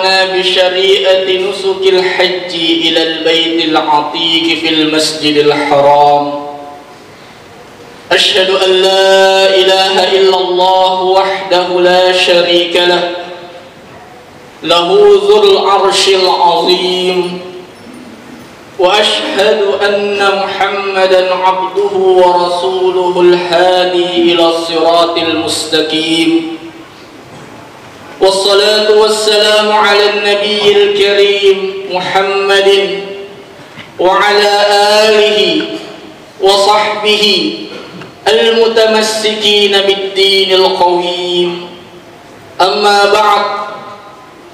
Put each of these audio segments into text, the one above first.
أمرنا بشريعة نسك الحج إلى البيت العتيق في المسجد الحرام. أشهد أن لا إله إلا الله وحده لا شريك له له ذو العرش العظيم، وأشهد أن محمدا عبده ورسوله الهادي إلى الصراط المستقيم، والصلاة والسلام على النبي الكريم محمد وعلى آله وصحبه المتمسكين بالدين القويم. أما بعد،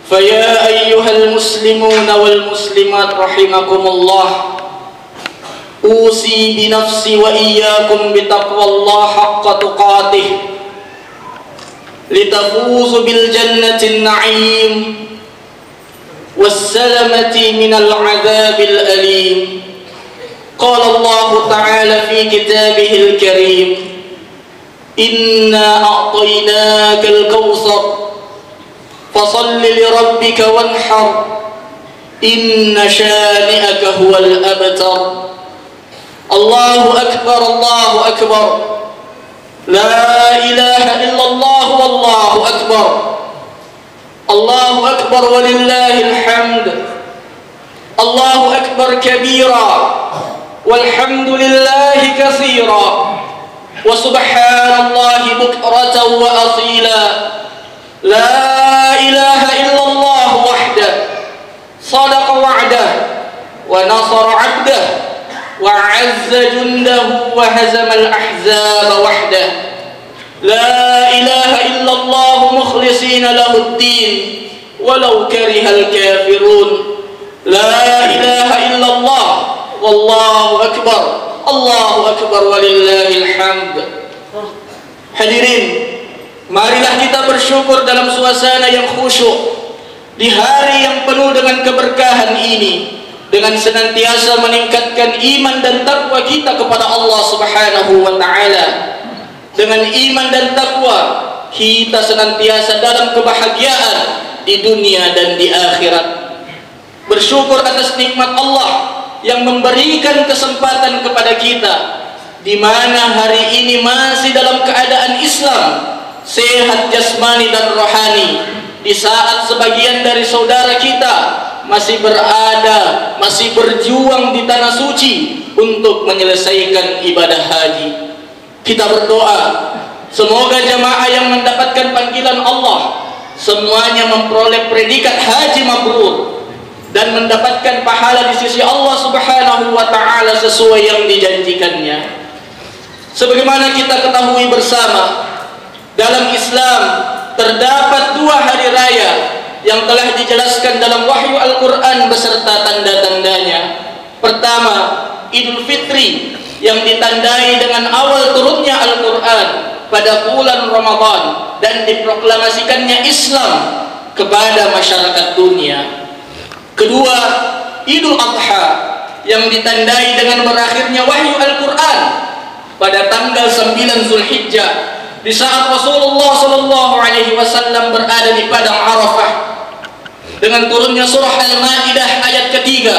فيا أيها المسلمون والمسلمات رحمكم الله، أوصي بنفسي وإياكم بتقوى الله حق تقاته لتفوزوا بالجنة النعيم والسلامة من العذاب الأليم. قال الله تعالى في كتابه الكريم: إنا أعطيناك الكوثر فصل لربك وانحر إن شانئك هو الأبتر. الله أكبر، الله أكبر، لا إله إلا الله والله أكبر، الله أكبر ولله الحمد، الله أكبر كبيرا والحمد لله كثيرا وسبحان الله بكرة وأصيلا. لا إله إلا الله وحده صدق وعده ونصر عبده وعز جنده وهزم الأحزاب وحده. لا إله إلا الله مخلصين له الدين ولو كره الكافرون. لا إله إلا الله والله أكبر، الله أكبر ولله الحمد. Hadirin, marilah kita bersyukur dalam suasana yang khusyuk di hari yang penuh dengan keberkahan ini, dengan senantiasa meningkatkan iman dan takwa kita kepada Allah Subhanahu wa taala. Dengan iman dan takwa kita senantiasa dalam kebahagiaan di dunia dan di akhirat. Bersyukur atas nikmat Allah yang memberikan kesempatan kepada kita, di mana hari ini masih dalam keadaan Islam, sehat jasmani dan rohani, di saat sebagian dari saudara kita masih berada, masih berjuang di tanah suci untuk menyelesaikan ibadah haji. Kita berdoa semoga jamaah yang mendapatkan panggilan Allah semuanya memperoleh predikat haji mabrur dan mendapatkan pahala di sisi Allah Subhanahu wa taala sesuai yang dijanjikannya. Sebagaimana kita ketahui bersama, dalam Islam terdapat dua hari raya yang telah dijelaskan dalam wahyu Al-Quran beserta tanda-tandanya. Pertama, Idul Fitri yang ditandai dengan awal turunnya Al-Quran pada bulan Ramadan dan diproklamasikannya Islam kepada masyarakat dunia. Kedua, Idul Adha yang ditandai dengan berakhirnya wahyu Al-Quran pada tanggal 9 Zulhijjah, di saat Rasulullah SAW berada di padang Arafah, dengan turunnya surah Al-Maidah ayat ketiga.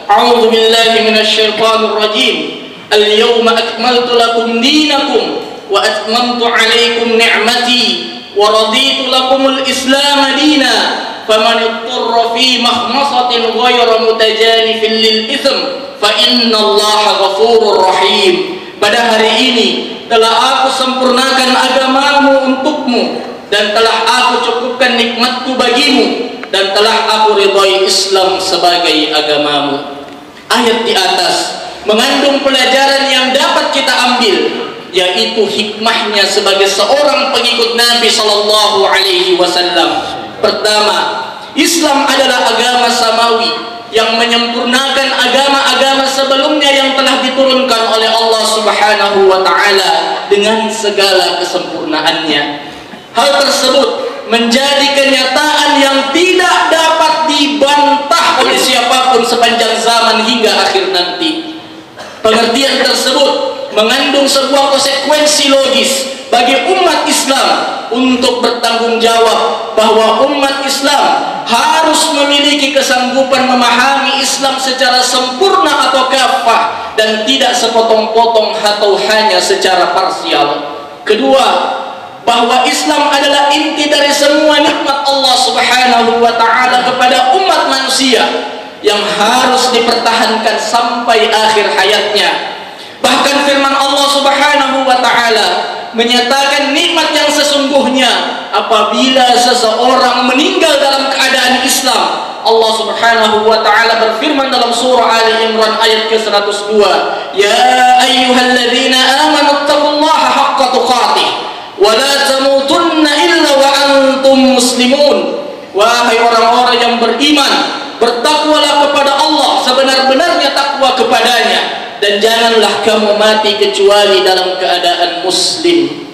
A'udzu billahi minasyaitonir rajim. Al-yawma akmaltu lakum dinakum wa atmamtu 'alaikum ni'mati wa raditu lakumul Islam dina. Faman ittara fi mahmasatin ghayra mutajanifin lil itsm fa innallaha ghafurur rahim. Pada hari ini telah aku sempurnakan agamamu untukmu, dan telah aku cukupkan nikmatku bagimu, dan telah aku ridhai Islam sebagai agamamu. Ayat di atas mengandung pelajaran yang dapat kita ambil, yaitu hikmahnya sebagai seorang pengikut Nabi Sallallahu Alaihi Wasallam. Pertama, Islam adalah agama samawi yang menyempurnakan agama-agama sebelumnya yang telah diturunkan oleh Allah Subhanahu wa taala dengan segala kesempurnaannya. Hal tersebut menjadi kenyataan yang tidak dapat dibantah oleh siapapun sepanjang zaman hingga akhir nanti. Pengertian tersebut mengandung sebuah konsekuensi logis bagi umat Islam untuk bertanggung jawab bahwa umat Islam harus kesanggupan memahami Islam secara sempurna atau kafah, dan tidak sepotong-potong atau hanya secara parsial. Kedua, bahwa Islam adalah inti dari semua nikmat Allah Subhanahu wa ta'ala kepada umat manusia yang harus dipertahankan sampai akhir hayatnya. Bahkan firman Allah Subhanahu wa ta'ala menyatakan nikmat yang sesungguhnya apabila seseorang meninggal dalam keadaan Islam. Allah Subhanahu wa ta'ala berfirman dalam surah Ali Imran ayat ke-102, "Ya ayyuhalladzina amanu taqullaha haqqa tuqatih wa la tamutunna illa wa antum muslimun." Wahai orang-orang yang beriman, bertakwalah kepada Allah sebenar-benarnya takwa kepadanya, dan janganlah kamu mati kecuali dalam keadaan muslim.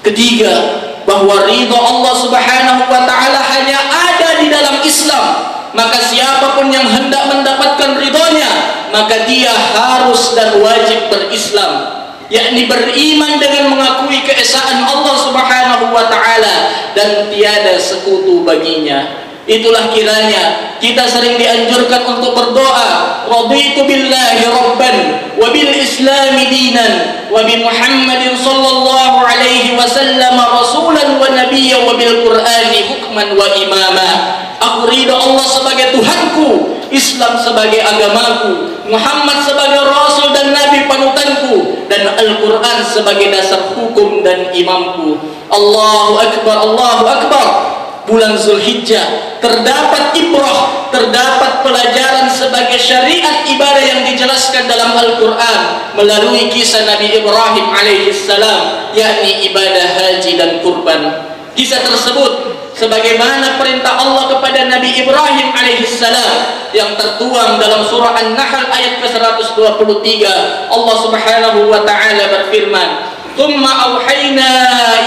Ketiga, bahwa ridha Allah Subhanahu wa ta'ala hanya ada di dalam Islam. Maka siapapun yang hendak mendapatkan ridhonya, maka dia harus dan wajib berislam, yakni beriman dengan mengakui keesaan Allah Subhanahu wa ta'ala dan tiada sekutu baginya. Itulah kiranya kita sering dianjurkan untuk berdoa, raditu billahi rabban wa bil islami dinan wa bi Muhammadin sallallahu alaihi wasallam rasulan wa nabiyya wa bil qur'ani hukman wa imama. Aku ridha Allah sebagai Tuhanku, Islam sebagai agamaku, Muhammad sebagai rasul dan nabi panutanku, dan Al-Quran sebagai dasar hukum dan imamku. Allahu akbar, Allahu akbar. Bulan Zulhijjah terdapat ibrah, terdapat pelajaran sebagai syariat ibadah yang dijelaskan dalam Al-Quran melalui kisah Nabi Ibrahim alaihissalam, yakni ibadah haji dan kurban. Kisah tersebut sebagaimana perintah Allah kepada Nabi Ibrahim alaihissalam yang tertuang dalam surah An-Nahl ayat ke-123. Allah Subhanahu wa ta'ala berfirman, "Tsumma auhayna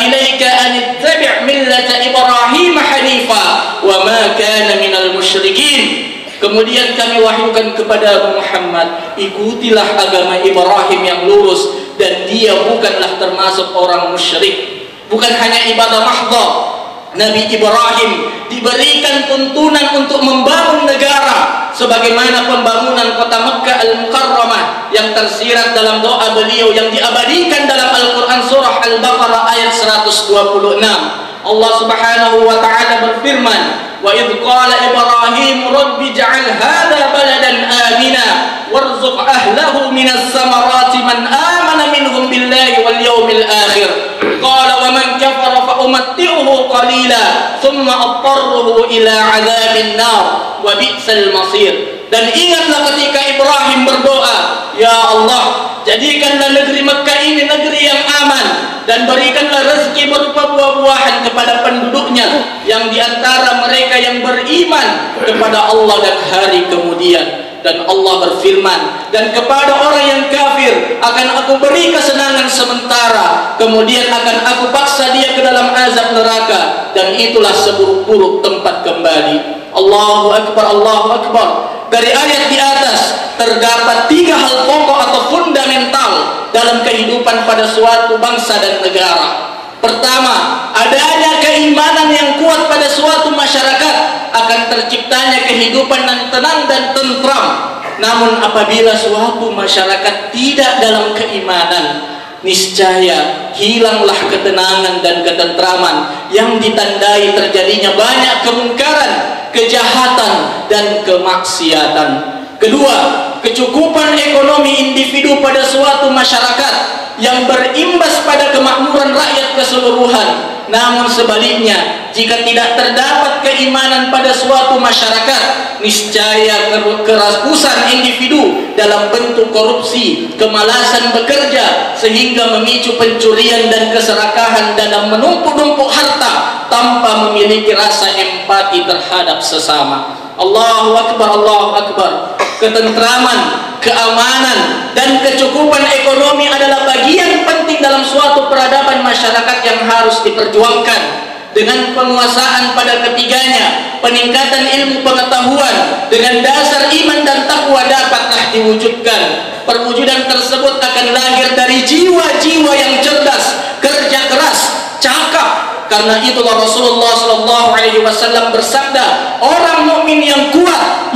ilaika an ittabi' millata Ibrahim hanifa wa ma kana minal musyrikin." Kemudian kami wahyukan kepada Muhammad, ikutilah agama Ibrahim yang lurus, dan dia bukanlah termasuk orang musyrik. Bukan hanya ibadah mahdha, Nabi Ibrahim diberikan tuntunan untuk membangun negara sebagaimana pembangunan kota Mekkah Al-Mukarramah yang tersirat dalam doa beliau yang diabadikan dalam Al-Quran surah Al-Baqarah ayat 126. Allah Subhanahu wa ta'ala berfirman, "Wa idh qala Ibrahim rabbi ij'al hadha baladan amina warzuq ahlahu minas samarati man amana minhum billahi wal yawmil akhir. Qala wa man kafara fa umatti'uhu qalila thumma adtarruhu ila 'adzabin nar wa bi'sal masir." Dan ingatlah ketika Ibrahim berdoa, "Ya Allah, jadikanlah negeri Mekkah ini negeri yang aman, dan berikanlah rezeki berupa buah-buahan kepada penduduknya, yang diantara mereka yang beriman kepada Allah dan hari kemudian." Dan Allah berfirman, "Dan kepada orang yang kafir akan aku beri kesenangan sementara, kemudian akan aku paksa dia ke dalam azab neraka, dan itulah seburuk-buruk tempat kembali." Allahu akbar, Allahu akbar. Dari ayat di atas terdapat 3 hal pokok atau fundamental dalam kehidupan pada suatu bangsa dan negara. Pertama, adanya keimanan yang kuat pada suatu masyarakat akan terciptanya kehidupan yang tenang dan tentram. Namun apabila suatu masyarakat tidak dalam keimanan, niscaya hilanglah ketenangan dan ketentraman yang ditandai terjadinya banyak kemungkaran, kejahatan, dan kemaksiatan. Kedua, kecukupan ekonomi individu pada suatu masyarakat yang berimbas pada kemakmuran rakyat keseluruhan. Namun sebaliknya, jika tidak terdapat keimanan pada suatu masyarakat, niscaya kerakusan individu dalam bentuk korupsi, kemalasan bekerja, sehingga memicu pencurian dan keserakahan dalam menumpuk-numpuk harta tanpa memiliki rasa empati terhadap sesama. Allahu akbar, Allahu akbar. Ketentraman, keamanan, dan kecukupan ekonomi adalah bagian penting dalam suatu peradaban masyarakat yang harus diperjuangkan. Dengan penguasaan pada ketiganya, peningkatan ilmu pengetahuan dengan dasar iman dan takwa dapatlah diwujudkan. Perwujudan tersebut akan lahir dari jiwa-jiwa yang cerdas, kerja keras, cakap. Karena itulah Rasulullah SAW bersabda, orang mukmin yang kuat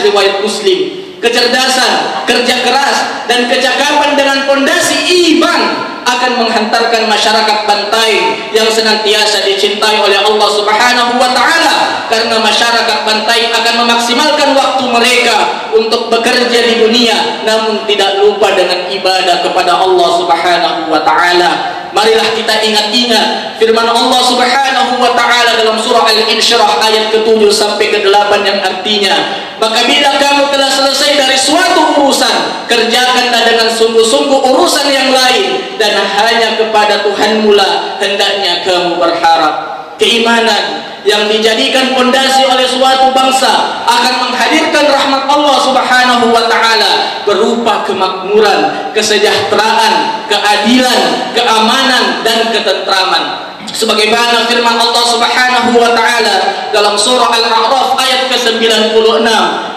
hadis riwayat Muslim. Kecerdasan, kerja keras, dan kecakapan dengan fondasi iman akan menghantarkan masyarakat Bantaing yang senantiasa dicintai oleh Allah Subhanahu wa Ta'ala, karena masyarakat Bantaing akan memaksimalkan waktu mereka untuk bekerja di dunia namun tidak lupa dengan ibadah kepada Allah Subhanahu wa Ta'ala. Marilah kita ingat-ingat firman Allah Subhanahu wa Ta'ala dalam surah Al-Insyirah ayat ke-7 sampai ke-8 yang artinya, maka bila kamu telah selesai dari suatu urusan, kerjakanlah dengan sungguh-sungguh urusan yang lain, dan hanya kepada Tuhanmu lah hendaknya kamu berharap. Keimanan yang dijadikan pondasi oleh suatu bangsa akan menghadirkan rahmat Allah Subhanahu wa Ta'ala berupa kemakmuran, kesejahteraan, keadilan, keamanan, dan ketentraman. Sebagaimana firman Allah Subhanahu wa Ta'ala dalam surah Al-A'raf ayat ke-96,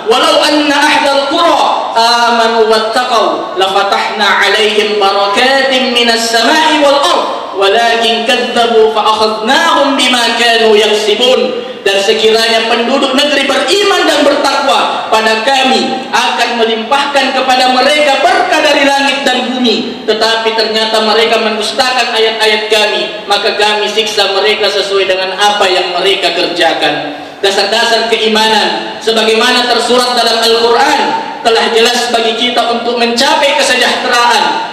walau anna ahlal qura amanu wattaqau lafatahna 'alaihim barakatin minas sama'i wal ardh walakin kadzabu fa akhadnahum bima kanu yaksibun. Dan sekiranya penduduk negeri beriman dan bertakwa pada kami, akan melimpahkan kepada mereka berkah dari langit dan bumi, tetapi ternyata mereka mendustakan ayat-ayat kami, maka kami siksa mereka sesuai dengan apa yang mereka kerjakan. Dasar-dasar keimanan sebagaimana tersurat dalam Al-Quran telah jelas bagi kita untuk mencapai kesejahteraan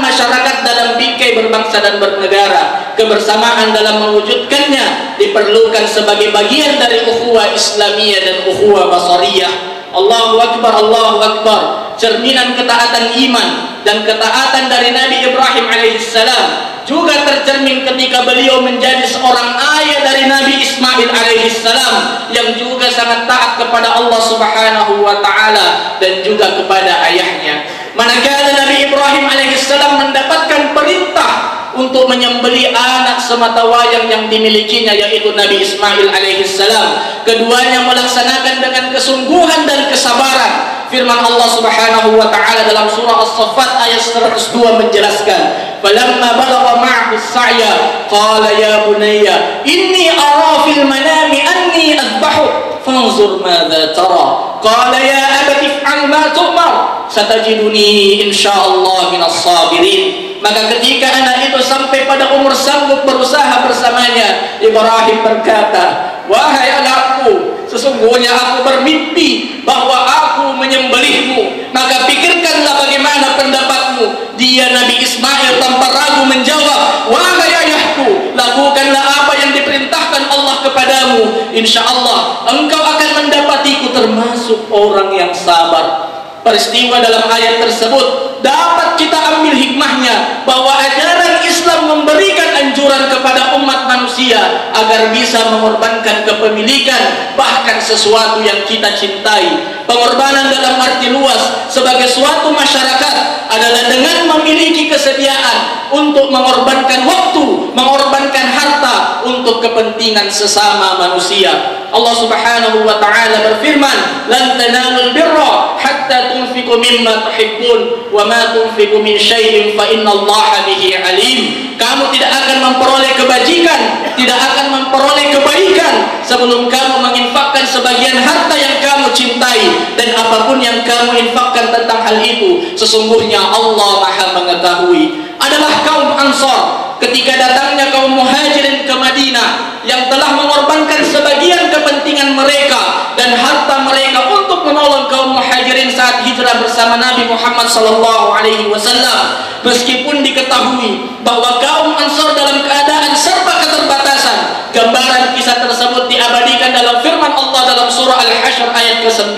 masyarakat dalam bingkai berbangsa dan bernegara. Kebersamaan dalam mewujudkannya diperlukan sebagai bagian dari ukhuwah Islamiyah dan ukhuwah basariyah. Allahu Akbar, Allahu Akbar. Cerminan ketaatan iman dan ketaatan dari Nabi Ibrahim alaihissalam juga tercermin ketika beliau menjadi seorang ayah dari Nabi Ismail alaihissalam yang juga sangat taat kepada Allah Subhanahu wa Ta'ala dan juga kepada ayahnya. Manakala Nabi Ibrahim alaihissalam mendapatkan perintah untuk menyembelih anak sematawayang yang dimilikinya, yaitu Nabi Ismail alaihissalam, keduanya melaksanakan dengan kesungguhan dan kesabaran. Firman Allah Subhanahu wa Ta'ala dalam surah As-Saffat ayat 102 menjelaskan, falamma balagha ma'ahu as-sa'ya qala ya bunayya inni ara fil manami anni adbahuk fanzur madza tara qala ya abati if'al ma tu'mar satajiduni insyaallah minas sabirin. Maka ketika anak itu sampai pada umur sanggup berusaha bersamanya, Ibrahim berkata, wahai anakku, sesungguhnya aku bermimpi bahwa aku menyembelihmu. Maka pikirkanlah bagaimana pendapatmu. Dia Nabi Ismail tanpa ragu menjawab, wahai ayahku, lakukanlah apa yang diperintahkan Allah kepadamu. Insya Allah engkau akan mendapatiku termasuk orang yang sabar. Peristiwa dalam ayat tersebut dapat kita ambil hikmahnya bahwa ajaran Islam memberikan anjuran kepada umat manusia agar bisa mengorbankan kepemilikan, bahkan sesuatu yang kita cintai. Pengorbanan dalam arti luas sebagai suatu masyarakat adalah dengan memiliki kesediaan untuk mengorbankan waktu, mengorbankan harta untuk kepentingan sesama manusia. Allah Subhanahu wa Ta'ala berfirman, lan tanalul birra hatta tunfiqu mimma tuhibbun wa ma tunfiqu min syai'in fa innallaha bihi alim. Kamu tidak akan memperoleh kebajikan, tidak akan memperoleh kebaikan sebelum kamu menginfakkan sebagian harta yang kamu cintai, dan apapun yang kamu infakkan tentang hal itu sesungguhnya Allah Maha mengetahui. Adalah kaum Ansar ketika datangnya kaum Muhajirin ke Madinah yang telah mengorbankan sebagian kepentingan mereka dan harta mereka untuk menolong kaum Muhajirin saat hijrah bersama Nabi Muhammad SAW. Meskipun diketahui bahwa kaum Ansar dalam keadaan serba keterbatasan, gambaran kisah tersebut diabadikan dalam firman Allah dalam surah Al-Hasyr ayat ke-9,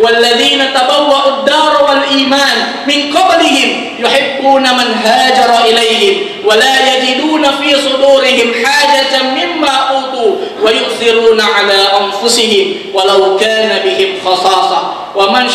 walladzina tabawwa'ud dar wal iman min qablihim yuhibbuna man hajara ilaihim wa la yajiduna fi sudurihim hajatan mimma utu wa yu'thiruna ala anfusihim walau kana bihim khasasah wa man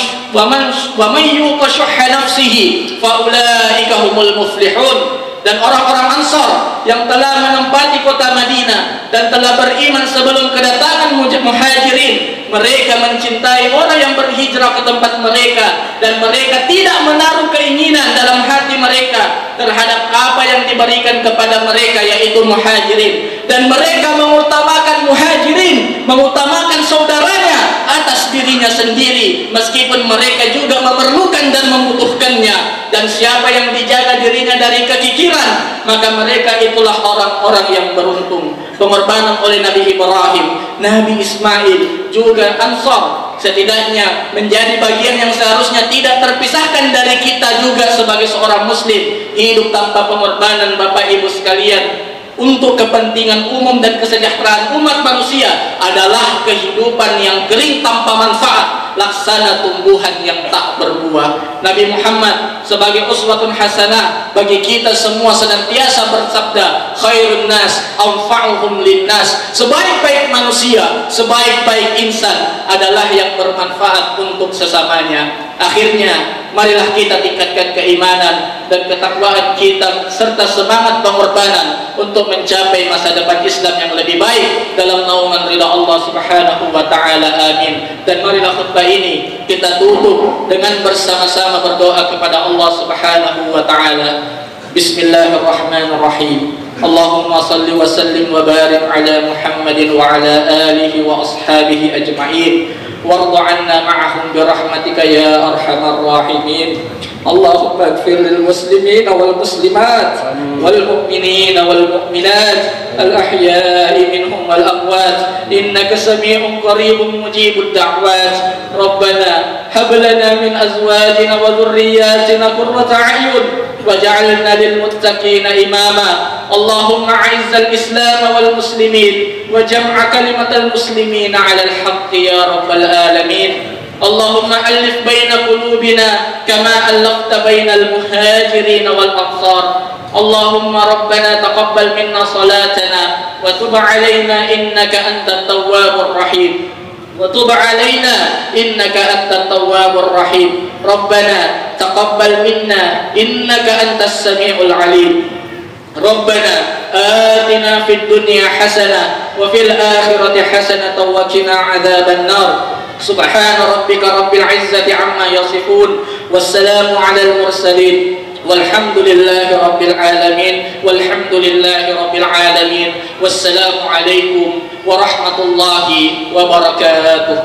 yuqa shuhha nafsihi fa ulaika humul muflihun. Dan orang-orang Ansar yang telah menempati kota Madinah dan telah beriman sebelum kedatangan Muhajirin, mereka mencintai orang yang berhijrah ke tempat mereka, dan mereka tidak menaruh keinginan dalam hati mereka terhadap apa yang diberikan kepada mereka, yaitu Muhajirin. Dan mereka mengutamakan Muhajirin, mengutamakan saudaranya atas diri dirinya sendiri meskipun mereka juga memerlukan dan membutuhkannya. Dan siapa yang dijaga dirinya dari kekikiran, maka mereka itulah orang-orang yang beruntung. Pengorbanan oleh Nabi Ibrahim, Nabi Ismail, juga Ansar setidaknya menjadi bagian yang seharusnya tidak terpisahkan dari kita juga sebagai seorang muslim. Hidup tanpa pengorbanan Bapak Ibu sekalian untuk kepentingan umum dan kesejahteraan umat manusia adalah kehidupan yang kering tanpa manfaat, laksana tumbuhan yang tak berbuah. Nabi Muhammad sebagai uswatun hasanah bagi kita semua senantiasa bersabda, khairun nas anfa'uhum linnas. Sebaik-baik manusia, sebaik-baik insan adalah yang bermanfaat untuk sesamanya. Akhirnya marilah kita tingkatkan keimanan dan ketakwaan kita serta semangat pengorbanan untuk mencapai masa depan Islam yang lebih baik dalam naungan ridha Allah Subhanahu wa taala. Amin. Dan marilah khutbah ini kita tutup dengan bersama-sama berdoa kepada Allah Subhanahu wa taala. Bismillahirrahmanirrahim. Allahumma salli wa sallim wa barik ala Muhammadin wa ala alihi wa ashabihi ajma'in. وارض عنا معهم برحمتك يا أرحم الراحمين. اللهم اغفر للمسلمين والمسلمات والمؤمنين والمؤمنات الأحياء منهم والأموات إنك سميع قريب مجيب الدعوات. ربنا هب لنا من أزواجنا وذرياتنا قرة أعين واجعلنا للمتقين إماما. اللهم أعز الإسلام والمسلمين وجمع كلمة المسلمين على الحق يا رب العالمين. اللهم ألف بين قلوبنا كما ألفت بين المهاجرين والأنصار. اللهم ربنا تقبل منا صلاتنا وتب علينا إنك أنت التواب الرحيم وتب علينا إنك أنت التواب الرحيم. ربنا تقبل منا إنك أنت السميع العليم. ربنا آتنا في الدنيا حسنة وفي الآخرة حسنة وقنا عذاب النار. سبحان ربك رب العزة عما يصفون والسلام على المرسلين والحمد لله رب العالمين والحمد لله رب العالمين. والسلام عليكم ورحمة الله وبركاته.